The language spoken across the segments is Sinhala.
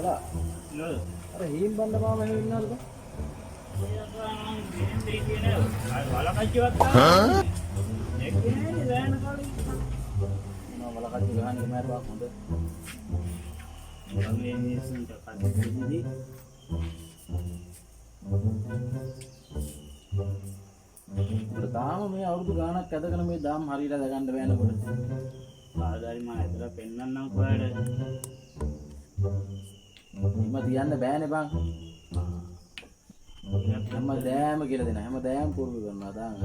अरे हिम बंद मामा हे इन्नाल को वाला कच्ची बात एक दिन है वैन काली ना वाला कच्ची गहन के मेरे बाप होंगे हमें ये सुन के खाते दीदी තාම මේ අවුරුදු ගාණක් ඇදගෙන මේ දාම් හරියට දගන්න බෑනකොට ආදාරි මම ඇදලා පෙන්නන්නම් කොහෙද හිම තියන්න බෑනේ බං හැමදාම කියලා දෙන හැමදාම පුරුදු කරනවා දාන්න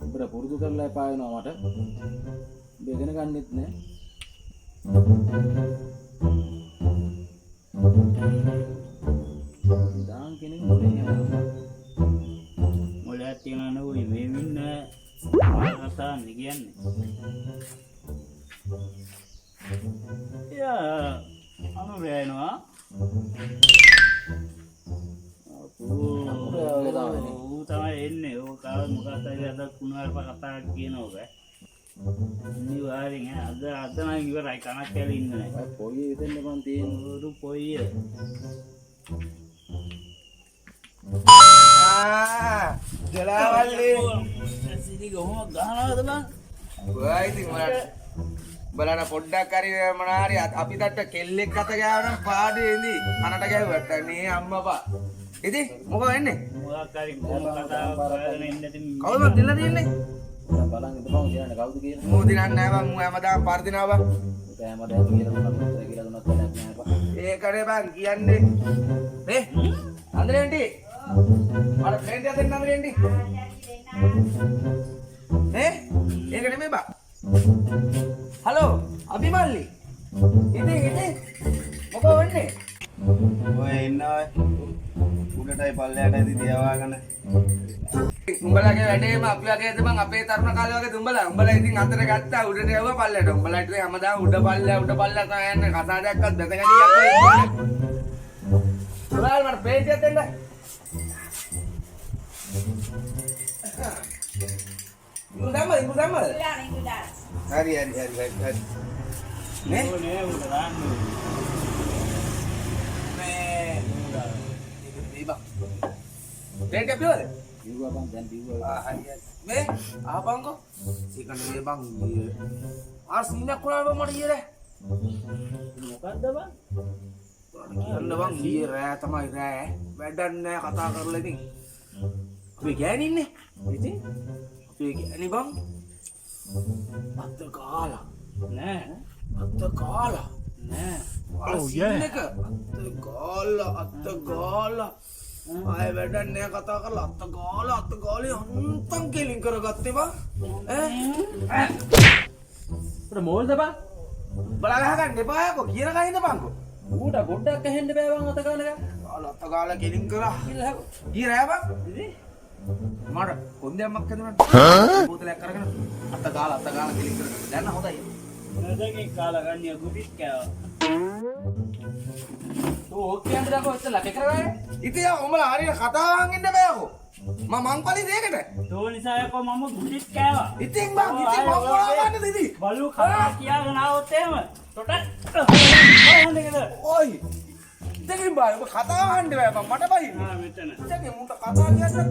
උඹට පුරුදු කරලා එපා වෙනවා මට උඹ ඉගෙන ගන්නෙත් නෑ දාන් කෙනෙක් මොලේ මොලයක් තියනවා නෙවෙයි මේ මින්න ආගතා නිගයන්නේ යා අනුරේනවා ඌ තමයි එන්නේ ඕක මොකක්ද අද කුණාරප කතා කියනවා බෑ අනිවාර්යෙන් අද නම් ඉවරයි කනක් කියලා ඉන්නේ නැහැ පොයි දෙන්න මන් තියෙන පොයි ජලාවල්ලි සිටි කොහොම ගහනවද බං ඔයා ඉතින් මට බලන්න පොඩ්ඩක් හරි මොනාරි අපි තට්ට කෙල්ලෙක් අත ගාවනම් පාඩේ ඉඳි කනට ගැහුවට නේ අම්මපා ඉතින් මොකද වෙන්නේ මොකක් හරි කතාව කරගෙන ඉන්න ඉතින් කවුද දෙන්න තියන්නේ බලන් ඉඳපන් කියන්නේ කවුද කියන්නේ මෝ දිනක් නෑ බං මෝ හැමදාම පර්දිනවා බං හැමදාම කියලා දුන්නත් වැඩක් නෑ බං ඒකනේ බං කියන්නේ මේ අන්දරේන්ටි අර ෆ්‍රෙන්ඩ් එකෙන් දෙන්න අන්දරේන්ටි ඒක නෙමෙයි බං හලෝ අභිමල්ලි ඉතින් මොකද වෙන්නේ ඔය ඉන්නවා උඩටයි පල්ලයට ඉඳි තියවාගෙන උඹලගේ වැඩේම අපි වගේද බං අපේ තරුණ කාලේ වගේ උඹලා ඉතින් අතර ගත්තා උඩට යවුවා පල්ලයට උඹලා ඉතින් හැමදාම උඩ පල්ලය තමයි යන්නේ කසාදයක්වත් බැසගනියක් ඔය උඹලා මට පේජියක් දෙන්න ඉංගු හරි නේ උඩ දාන්න Dia dia pilih. Biwa bang dan biwa. Me, apa engkau? Si kan dia bang. Aslinya kurang apa mau dia deh? මොකද්ද බං කියන්න බං ඊයේ රෑ තමයි රෑ වැඩක් නෑ කතා කරලා ඉතින් අපි ගෑණි ඉන්නේ ඉතින් අපි ගෑණි බං අත කාලා නෑ නෑ Oh yeah. අත ගාලා ආය වැඩක් නෑ කතා කරලා අත ගාලා අන්තම් කෙලින් කරගත්තේ බං ඈ උඩ මොල්ද බං බලා ගහගන්න එපා යකෝ කියන කයින්ද බංකෝ ඌට පොඩ්ඩක් ඇහෙන්න බෑ බං අත ගාලා අත ගාලා කෙලින් කරා ඊ රෑ බං ඉතින් මට කොන්දයක් මක්කද මට බෝතලයක් අරගෙන අත ගාලා කෙලින් කරගෙන දැන් හොඳයි නදගේ කාලා ගන්නේ ගුටිත් කෑවා ඕකේ අnder කොච්චර ලක කරවන්නේ ඉතින් ඔමලා හරියට කතාවන් ඉන්න බෑකෝ මං පලි දෙයකට තෝ නිසා යකෝ මම ගුටිත් කෑවා ඉතින් මං මොනවා ගන්නද ඉතින් බලු කතා කියාගෙන ආවොත් එහෙම තොට ඔයි ඉතින් බා ඔබ කතා අහන්න බෑ මට බයි මෙතන ඉතින් මුට කතා කියන්නත්